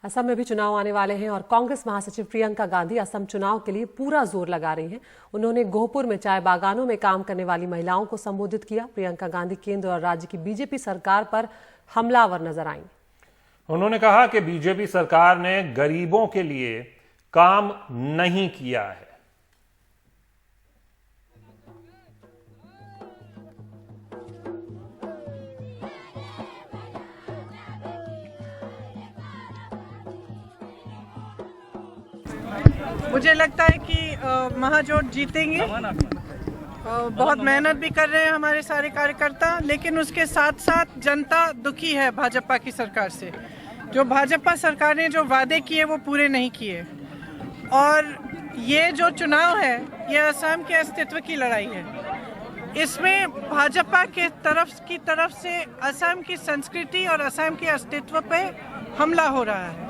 असम में भी चुनाव आने वाले हैं और कांग्रेस महासचिव प्रियंका गांधी असम चुनाव के लिए पूरा जोर लगा रही हैं। उन्होंने गोहपुर में चाय बागानों में काम करने वाली महिलाओं को संबोधित किया। प्रियंका गांधी केंद्र और राज्य की बीजेपी सरकार पर हमलावर नजर आईं। उन्होंने कहा कि बीजेपी सरकार ने गरीबों के लिए काम नहीं किया है। मुझे लगता है कि महाजोट जीतेंगे। बहुत मेहनत भी कर रहे हैं हमारे सारे कार्यकर्ता, लेकिन उसके साथ साथ जनता दुखी है भाजपा की सरकार से। जो भाजपा सरकार ने जो वादे किए वो पूरे नहीं किए, और ये जो चुनाव है ये असम के अस्तित्व की लड़ाई है। इसमें भाजपा के तरफ से असम की संस्कृति और असम के अस्तित्व पे हमला हो रहा है,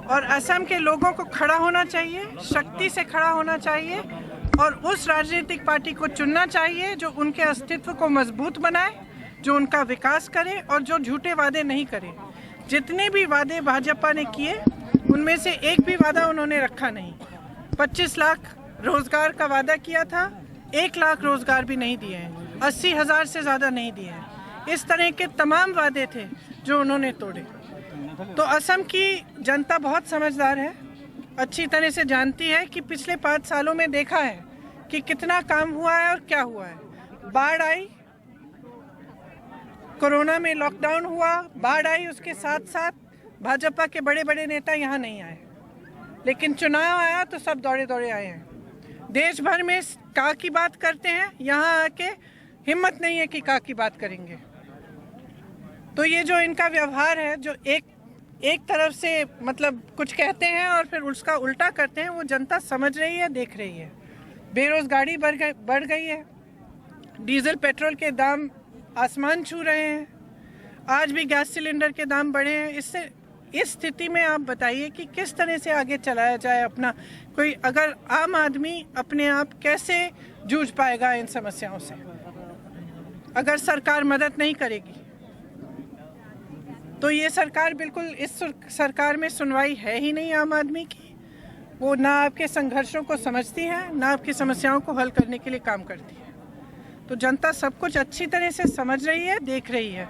और असम के लोगों को खड़ा होना चाहिए, शक्ति से खड़ा होना चाहिए, और उस राजनीतिक पार्टी को चुनना चाहिए जो उनके अस्तित्व को मजबूत बनाए, जो उनका विकास करे और जो झूठे वादे नहीं करे। जितने भी वादे भाजपा ने किए उनमें से एक भी वादा उन्होंने रखा नहीं। 25 लाख रोजगार का वादा किया था, 1 लाख रोजगार भी नहीं दिए हैं, 80,000 से ज़्यादा नहीं दिए हैं। इस तरह के तमाम वादे थे जो उन्होंने तोड़े। तो असम की जनता बहुत समझदार है, अच्छी तरह से जानती है कि पिछले 5 सालों में देखा है कि कितना काम हुआ है और क्या हुआ है। बाढ़ आई, कोरोना में लॉकडाउन हुआ, बाढ़ आई, उसके साथ साथ भाजपा के बड़े बड़े नेता यहाँ नहीं आए, लेकिन चुनाव आया तो सब दौड़े दौड़े आए हैं। देश भर में का की बात करते हैं, यहाँ आके हिम्मत नहीं है कि का की बात करेंगे। तो ये जो इनका व्यवहार है, जो एक तरफ से मतलब कुछ कहते हैं और फिर उसका उल्टा करते हैं, वो जनता समझ रही है, देख रही है। बेरोजगारी बढ़ गई है, डीजल पेट्रोल के दाम आसमान छू रहे हैं, आज भी गैस सिलेंडर के दाम बढ़े हैं। इस स्थिति में आप बताइए कि किस तरह से आगे चलाया जाए अपना कोई, अगर आम आदमी अपने आप कैसे जूझ पाएगा इन समस्याओं से अगर सरकार मदद नहीं करेगी। तो ये सरकार बिल्कुल, इस सरकार में सुनवाई है ही नहीं आम आदमी की। वो ना आपके संघर्षों को समझती है, ना आपकी समस्याओं को हल करने के लिए काम करती है। तो जनता सब कुछ अच्छी तरह से समझ रही है, देख रही है,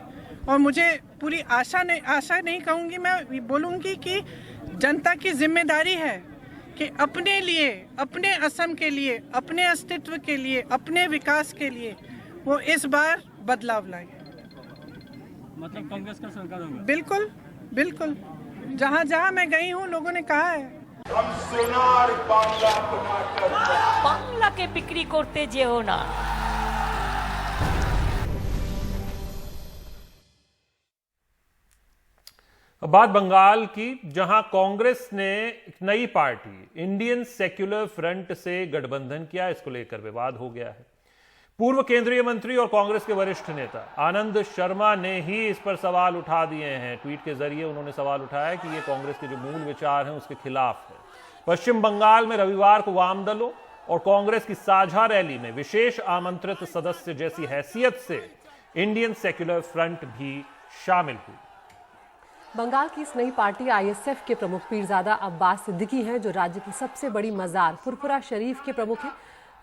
और मुझे पूरी आशा नहीं कहूँगी, मैं बोलूँगी कि जनता की जिम्मेदारी है कि अपने लिए, अपने असम के लिए, अपने अस्तित्व के लिए, अपने विकास के लिए वो इस बार बदलाव लाए। मतलब कांग्रेस का सरकार होगा? बिल्कुल बिल्कुल, जहाँ जहाँ मैं गई हूँ लोगों ने कहा है। हम सोनार बांग्ला के बिक्री करते जेओ ना। बात बंगाल की, जहां कांग्रेस ने एक नई पार्टी इंडियन सेक्युलर फ्रंट से गठबंधन किया। इसको लेकर विवाद हो गया है। पूर्व केंद्रीय मंत्री और कांग्रेस के वरिष्ठ नेता आनंद शर्मा ने ही इस पर सवाल उठा दिए हैं। ट्वीट के जरिए उन्होंने सवाल उठाया कि ये कांग्रेस के जो मूल विचार हैं उसके खिलाफ है। पश्चिम बंगाल में रविवार को वाम दलों और कांग्रेस की साझा रैली में विशेष आमंत्रित सदस्य जैसी हैसियत से इंडियन सेक्युलर फ्रंट भी शामिल हुई। बंगाल की इस नई पार्टी आईएसएफ के प्रमुख पीरजादा अब्बास सिद्दीकी हैं, जो राज्य की सबसे बड़ी मजार फुरफुरा शरीफ के प्रमुख हैं।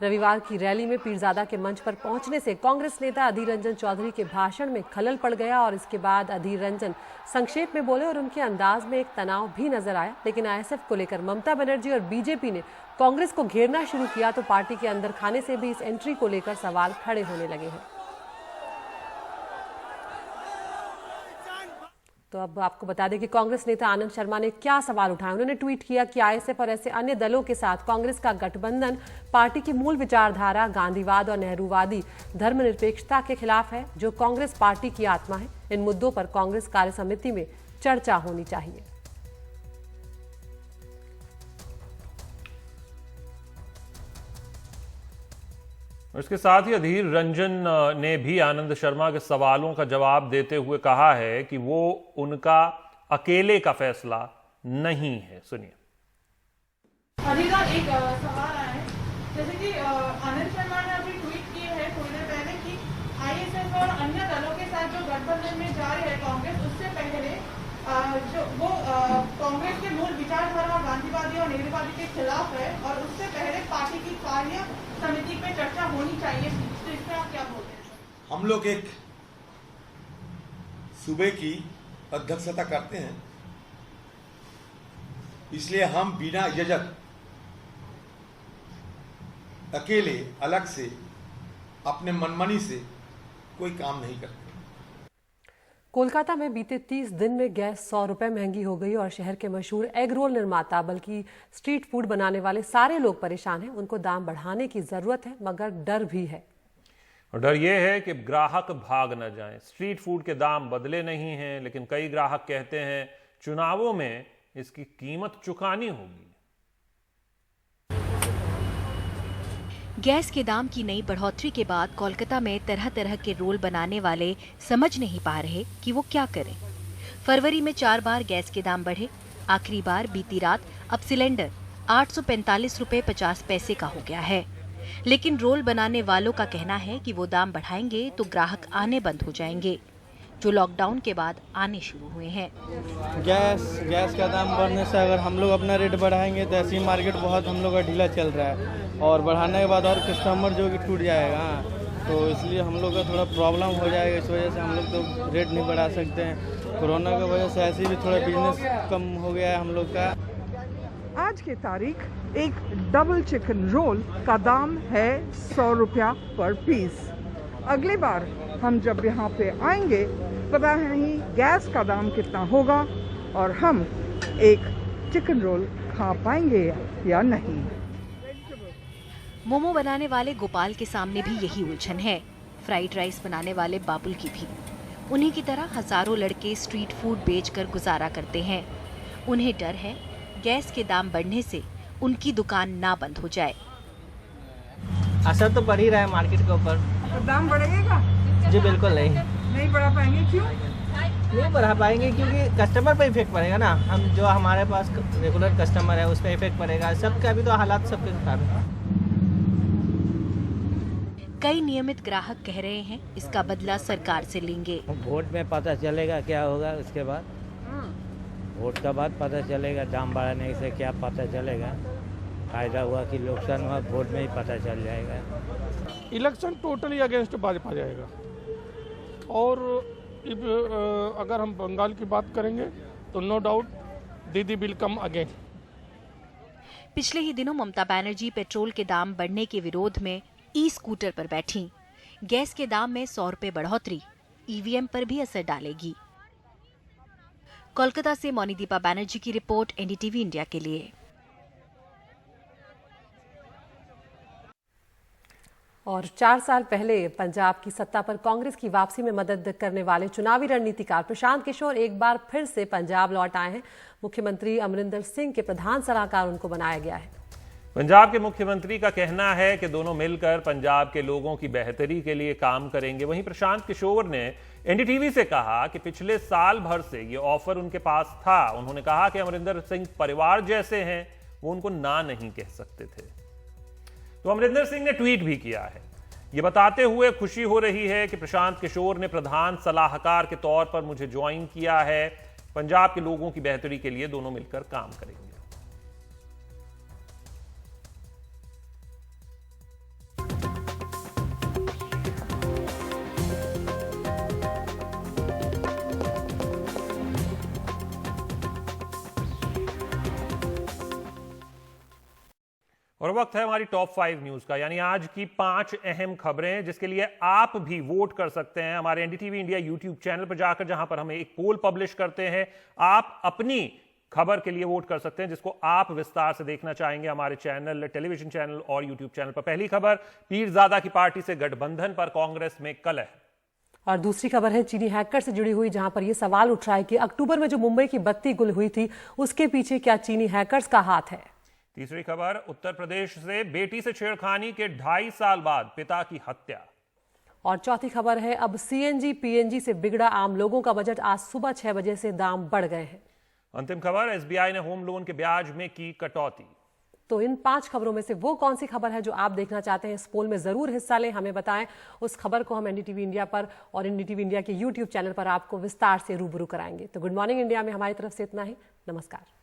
रविवार की रैली में पीरजादा के मंच पर पहुंचने से कांग्रेस नेता अधीर रंजन चौधरी के भाषण में खलल पड़ गया, और इसके बाद अधीर रंजन संक्षेप में बोले और उनके अंदाज में एक तनाव भी नजर आया। लेकिन आईएसएफ को लेकर ममता बनर्जी और बीजेपी ने कांग्रेस को घेरना शुरू किया, तो पार्टी के अंदर खाने से भी इस एंट्री को लेकर सवाल खड़े होने लगे हैं। तो अब आपको बता दें कि कांग्रेस नेता आनंद शर्मा ने क्या सवाल उठाए। उन्होंने ट्वीट किया कि आईएसएफ और ऐसे अन्य दलों के साथ कांग्रेस का गठबंधन पार्टी की मूल विचारधारा गांधीवाद और नेहरूवादी धर्मनिरपेक्षता के खिलाफ है, जो कांग्रेस पार्टी की आत्मा है। इन मुद्दों पर कांग्रेस कार्य समिति में चर्चा होनी चाहिए। और इसके साथ ही अधीर रंजन ने भी आनंद शर्मा के सवालों का जवाब देते हुए कहा है कि वो उनका अकेले का फैसला नहीं है। सुनिए। अधीर, एक सवाल आया है, जैसे कि आनंद शर्मा ने अभी ट्वीट किए हैं थोड़ी देर पहले कि आईएसएफ और अन्य दलों के साथ जो गठबंधन में जा रही है कांग्रेस, उससे पहले जो वो कांग्रेस के मूल विचारधारा गांधीवादी और नेहरूवादी के खिलाफ है और उससे पहले पार्टी की कार्य समिति पे चर्चा होनी चाहिए, तो इस पर आप क्या बोलते हैं? हम लोग एक सूबे की अध्यक्षता करते हैं, इसलिए हम बिना इजाजत अकेले अलग से अपने मनमानी से कोई काम नहीं करते। कोलकाता में बीते 30 दिन में गैस 100 रुपए महंगी हो गई और शहर के मशहूर एग रोल निर्माता बल्कि स्ट्रीट फूड बनाने वाले सारे लोग परेशान हैं। उनको दाम बढ़ाने की जरूरत है, मगर डर भी है। और डर यह है कि ग्राहक भाग न जाएं। स्ट्रीट फूड के दाम बदले नहीं हैं, लेकिन कई ग्राहक कहते हैं चुनावों में इसकी कीमत चुकानी होगी। गैस के दाम की नई बढ़ोतरी के बाद कोलकाता में तरह तरह के रोल बनाने वाले समझ नहीं पा रहे कि वो क्या करें। फरवरी में 4 बार गैस के दाम बढ़े। आखिरी बार बीती रात अब सिलेंडर 845 रुपए 50 पैसे का हो गया है। लेकिन रोल बनाने वालों का कहना है कि वो दाम बढ़ाएंगे तो ग्राहक आने बंद हो जाएंगे, जो लॉकडाउन के बाद आने शुरू हुए हैं। गैस का दाम बढ़ने से अगर हम लोग अपना रेट बढ़ाएंगे तो ऐसी मार्केट बहुत हम लोग का ढीला चल रहा है और बढ़ाने के बाद और कस्टमर जो कि टूट जाएगा, तो इसलिए हम लोग का थोड़ा प्रॉब्लम हो जाएगा। इस वजह से हम लोग तो रेट नहीं बढ़ा सकते हैं। कोरोना की वजह से ऐसे भी थोड़ा बिजनेस कम हो गया है हम लोग का। आज की तारीख एक डबल चिकन रोल का दाम है 100 रुपया पर पीस। अगली बार हम जब यहाँ पे आएंगे पता नहीं गैस का दाम कितना होगा और हम एक चिकन रोल खा पाएंगे या नहीं। मोमो बनाने वाले गोपाल के सामने भी यही उलझन है, फ्राइड राइस बनाने वाले बाबुल की भी। उन्हीं की तरह हजारों लड़के स्ट्रीट फूड बेचकर गुजारा करते हैं। उन्हें डर है गैस के दाम बढ़ने से उनकी दुकान ना बंद हो जाए। असर तो पड़ ही रहा है मार्केट के ऊपर। तो दाम बढ़ेगा? जी बिल्कुल नहीं बढ़ा पाएंगे। क्यों नहीं बढ़ा पाएंगे? क्योंकि कस्टमर पर इफेक्ट पड़ेगा ना। हम जो हमारे पास रेगुलर कस्टमर है उस पर इफेक्ट पड़ेगा। सबके अभी तो हालात सबके खराब है। कई नियमित ग्राहक कह रहे हैं इसका बदला सरकार से लेंगे। वोट में पता चलेगा क्या होगा, उसके बाद वोट का बाद पता चलेगा। दाम बढ़ाने से क्या पता चलेगा, फायदा हुआ कि नुकसान हुआ, वोट में ही पता चल जाएगा। इलेक्शन टोटली अगेंस्ट भाजपा जाएगा। और अगर हम बंगाल की बात करेंगे तो नो डाउट दीदी विल कम अगेन। पिछले ही दिनों ममता बनर्जी पेट्रोल के दाम बढ़ने के विरोध में ई स्कूटर पर बैठी। गैस के दाम में 100 रुपए बढ़ोतरी ईवीएम पर भी असर डालेगी। कोलकाता से मोनीदीपा बनर्जी की रिपोर्ट, एनडीटीवी इंडिया के लिए। और 4 साल पहले पंजाब की सत्ता पर कांग्रेस की वापसी में मदद करने वाले चुनावी रणनीतिकार प्रशांत किशोर एक बार फिर से पंजाब लौट आए हैं। मुख्यमंत्री अमरिंदर सिंह के प्रधान सलाहकार उनको बनाया गया है। पंजाब के मुख्यमंत्री का कहना है कि दोनों मिलकर पंजाब के लोगों की बेहतरी के लिए काम करेंगे। वहीं प्रशांत किशोर ने एनडीटीवी से कहा कि पिछले साल भर से ये ऑफर उनके पास था। उन्होंने कहा कि अमरिंदर सिंह परिवार जैसे हैं, वो उनको ना नहीं कह सकते थे। तो अमरिंदर सिंह ने ट्वीट भी किया है, ये बताते हुए खुशी हो रही है कि प्रशांत किशोर ने प्रधान सलाहकार के तौर पर मुझे ज्वाइन किया है। पंजाब के लोगों की बेहतरी के लिए दोनों मिलकर काम करेंगे। और वक्त है हमारी टॉप 5 न्यूज का, यानी आज की 5 अहम खबरें जिसके लिए आप भी वोट कर सकते हैं हमारे एनडीटीवी इंडिया यूट्यूब चैनल पर जाकर, जहां पर हम एक पोल पब्लिश करते हैं। आप अपनी खबर के लिए वोट कर सकते हैं जिसको आप विस्तार से देखना चाहेंगे हमारे चैनल, टेलीविजन चैनल और यूट्यूब चैनल पर। पहली खबर, पीरजादा की पार्टी से गठबंधन पर कांग्रेस में कलह। और दूसरी खबर है चीनी हैकर से जुड़ी हुई, जहां पर यह सवाल उठ रहा है कि अक्टूबर में जो मुंबई की बत्ती गुल हुई थी उसके पीछे क्या चीनी हैकर्स का हाथ है। तीसरी खबर, उत्तर प्रदेश से बेटी से छेड़खानी के 2.5 साल बाद पिता की हत्या। और चौथी खबर है, अब सीएनजी पीएनजी से बिगड़ा आम लोगों का बजट, आज सुबह 6 बजे से दाम बढ़ गए हैं। अंतिम खबर, एसबीआई ने होम लोन के ब्याज में की कटौती। तो इन 5 खबरों में से वो कौन सी खबर है जो आप देखना चाहते हैं? इस पोल में जरूर हिस्सा लें, हमें बताएं। उस खबर को हम एनडीटीवी इंडिया पर और एनडीटीवी इंडिया के यूट्यूब चैनल पर आपको विस्तार से रूबरू कराएंगे। तो गुड मॉर्निंग इंडिया में हमारी तरफ से इतना ही। नमस्कार।